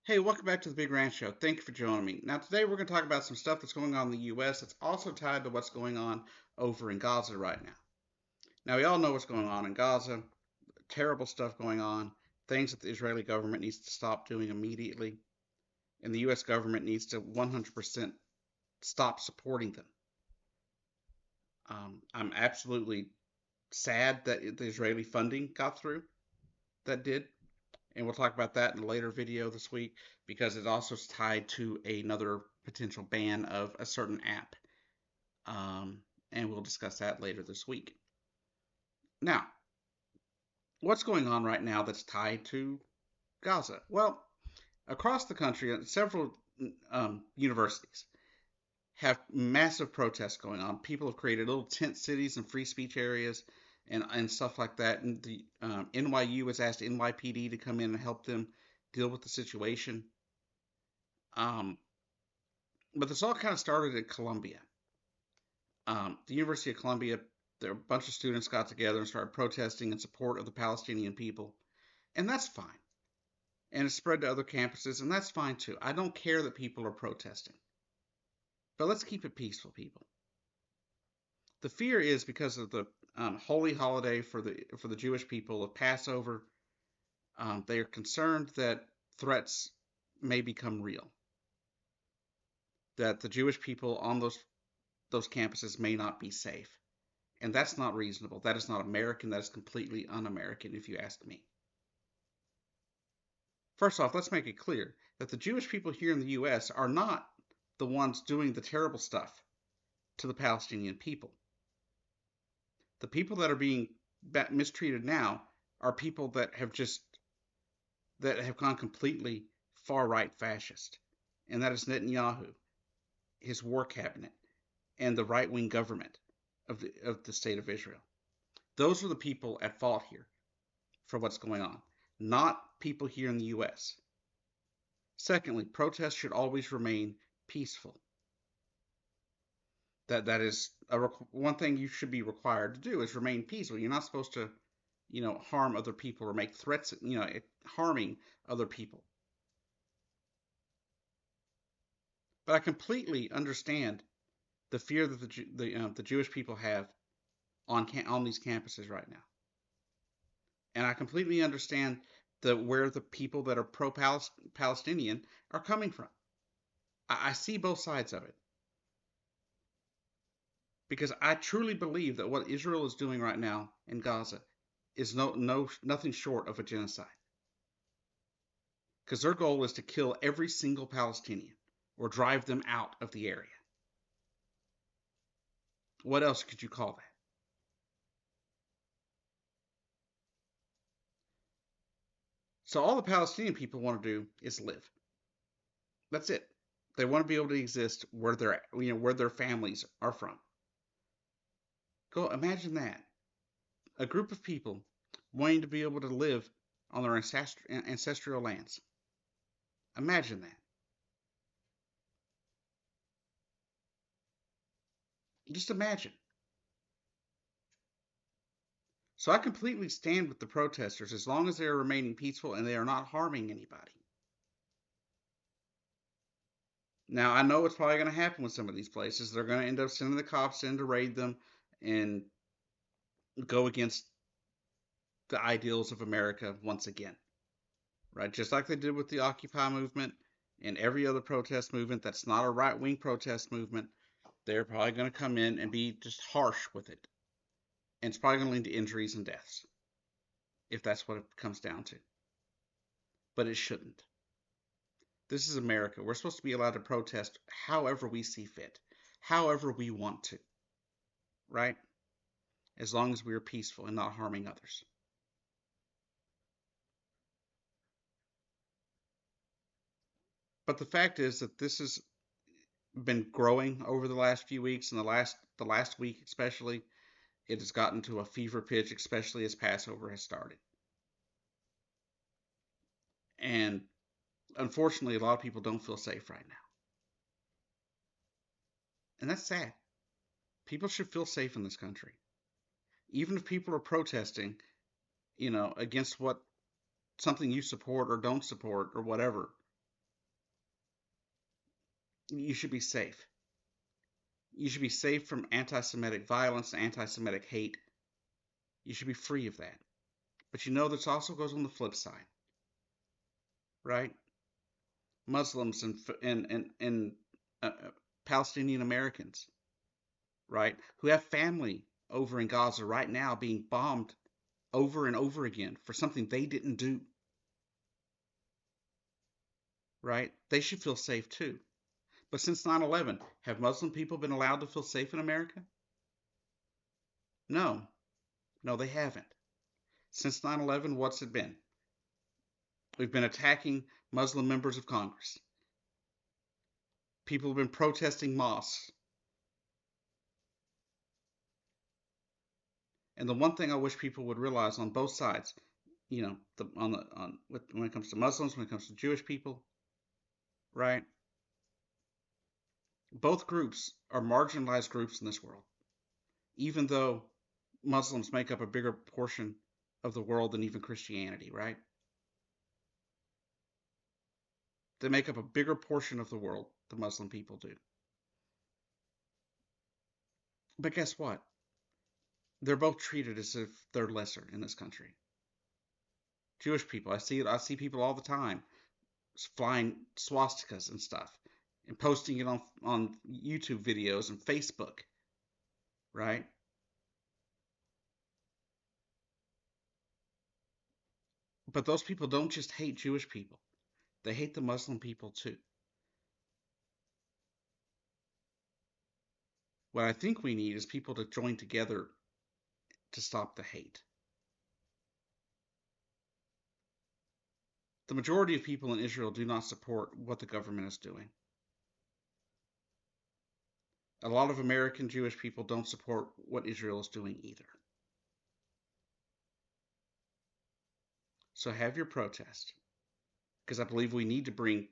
Hey, welcome back to the Big Ranch Show. Thank you for joining me. Now, today we're going to talk about some stuff that's going on in the U.S. that's also tied to what's going on over in Gaza right now. Now, we all know what's going on in Gaza. Terrible stuff going on. Things that the Israeli government needs to stop doing immediately. And the U.S. government needs to 100% stop supporting them. I'm absolutely sad that the Israeli funding got through. That did. And we'll talk about that in a later video this week because it also is tied to another potential ban of a certain app. And we'll discuss that later this week. Now, what's going on right now that's tied to Gaza? Well, across the country, several universities have massive protests going on. People have created little tent cities and free speech areas and stuff like that. And the NYU has asked NYPD to come in and help them deal with the situation. Um, but this all kind of started at Columbia. The University of Columbia, there a bunch of students got together and started protesting in support of the Palestinian people, and that's fine. And it spread to other campuses, and that's fine too. I don't care that people are protesting, but let's keep it peaceful, people. The fear is because of the holy holiday for the Jewish people of Passover. They are concerned that threats may become real, that the Jewish people on those campuses may not be safe. And that's not reasonable. That is not American. That is completely un-American, if you ask me. First off, let's make it clear that the Jewish people here in the U.S. are not the ones doing the terrible stuff to the Palestinian people. The people that are being mistreated now are people that have gone completely far right fascist, and that is Netanyahu, his war cabinet, and the right wing government of the state of Israel. Those are the people at fault here for what's going on, not people here in the U.S. Secondly, protests should always remain peaceful. That is one thing you should be required to do is remain peaceful. You're not supposed to, harm other people or make threats, harming other people. But I completely understand the fear that the Jewish people have on these campuses right now, and I completely understand where the people that are pro-Palestinian are coming from. I see both sides of it because I truly believe that what Israel is doing right now in Gaza is nothing short of a genocide. Because their goal is to kill every single Palestinian or drive them out of the area. What else could you call that? So all the Palestinian people want to do is live. That's it. They want to be able to exist where where their families are from. Go imagine that. A group of people wanting to be able to live on their ancestral lands. Imagine that. Just imagine. So I completely stand with the protesters as long as they are remaining peaceful and they are not harming anybody. Now, I know it's probably going to happen with some of these places. They're going to end up sending the cops in to raid them and go against the ideals of America once again. Right? Just like they did with the Occupy movement and every other protest movement that's not a right-wing protest movement. They're probably going to come in and be just harsh with it. And it's probably going to lead to injuries and deaths, if that's what it comes down to. But it shouldn't. This is America. We're supposed to be allowed to protest however we see fit, however we want to, right? As long as we are peaceful and not harming others. But the fact is that this has been growing over the last few weeks, and the last week especially, it has gotten to a fever pitch, especially as Passover has started. And unfortunately, a lot of people don't feel safe right now. And that's sad. People should feel safe in this country. Even if people are protesting, against something you support or don't support or whatever, You should be safe. You should be safe from anti-Semitic violence, anti-Semitic hate. You should be free of that. But you know, this also goes on the flip side, right? Muslims and Palestinian Americans, right, who have family over in Gaza right now being bombed over and over again for something they didn't do, right? They should feel safe too. But since 9/11, have Muslim people been allowed to feel safe in America? No, no, they haven't. Since 9/11, what's it been? We've been attacking Muslim members of Congress. People have been protesting mosques. And the one thing I wish people would realize on both sides, when it comes to Muslims, when it comes to Jewish people, right? Both groups are marginalized groups in this world, even though Muslims make up a bigger portion of the world than even Christianity, right? They make up a bigger portion of the world than Muslim people do. But guess what? They're both treated as if they're lesser in this country. Jewish people, I see people all the time flying swastikas and stuff and posting it on YouTube videos and Facebook, right? But those people don't just hate Jewish people. They hate the Muslim people too. What I think we need is people to join together to stop the hate. The majority of people in Israel do not support what the government is doing. A lot of American Jewish people don't support what Israel is doing either. So have your protest, because I believe we need to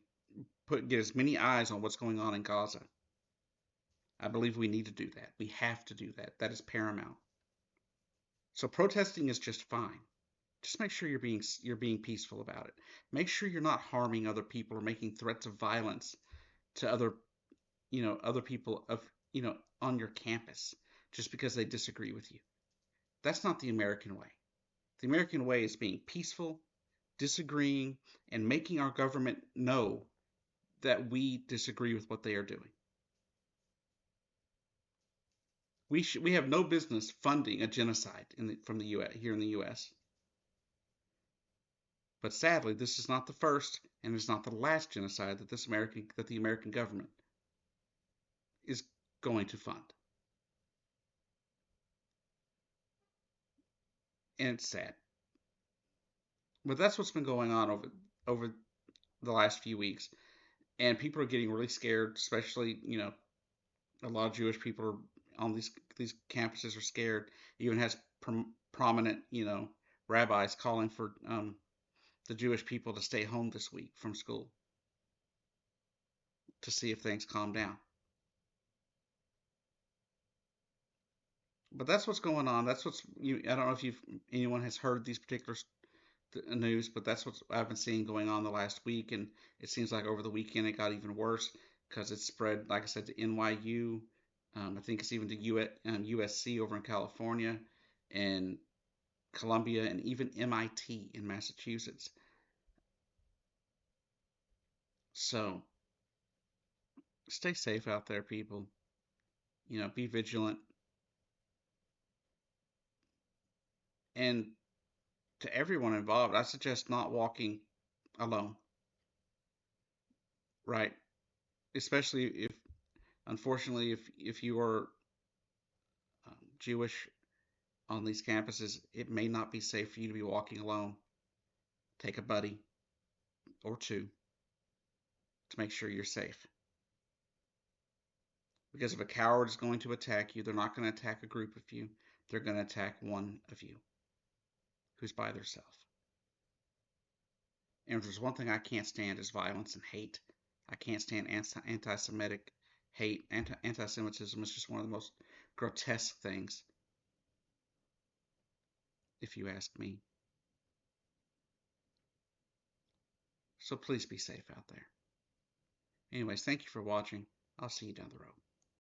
get as many eyes on what's going on in Gaza. I believe we need to do that. We have to do that. That is paramount. So protesting is just fine. Just make sure you're being peaceful about it. Make sure you're not harming other people or making threats of violence to other people on your campus just because they disagree with you. That's not the American way. The American way is being peaceful, disagreeing, and making our government know that we disagree with what they are doing. We have no business funding a genocide from the U.S. here in the U.S. But sadly, this is not the first and it's not the last genocide that the American government is going to fund. And it's sad. But that's what's been going on over the last few weeks. And people are getting really scared, especially, a lot of Jewish people are on these campuses are scared. It even has prominent, rabbis calling for the Jewish people to stay home this week from school to see if things calm down. But that's what's going on. I don't know if anyone has heard these particular news, but that's what I've been seeing going on the last week, and it seems like over the weekend it got even worse because it spread, like I said, to NYU. I think it's even to USC over in California, and Columbia, and even MIT in Massachusetts. So stay safe out there, people. Be vigilant. And to everyone involved, I suggest not walking alone, right? Especially unfortunately, if you are Jewish on these campuses, it may not be safe for you to be walking alone. Take a buddy or two to make sure you're safe. Because if a coward is going to attack you, they're not going to attack a group of you. They're going to attack one of you who's by themselves. And if there's one thing I can't stand is violence and hate. I can't stand anti-Semitic hate. Anti-Semitism is just one of the most grotesque things, if you ask me. So please be safe out there. Anyways, thank you for watching. I'll see you down the road.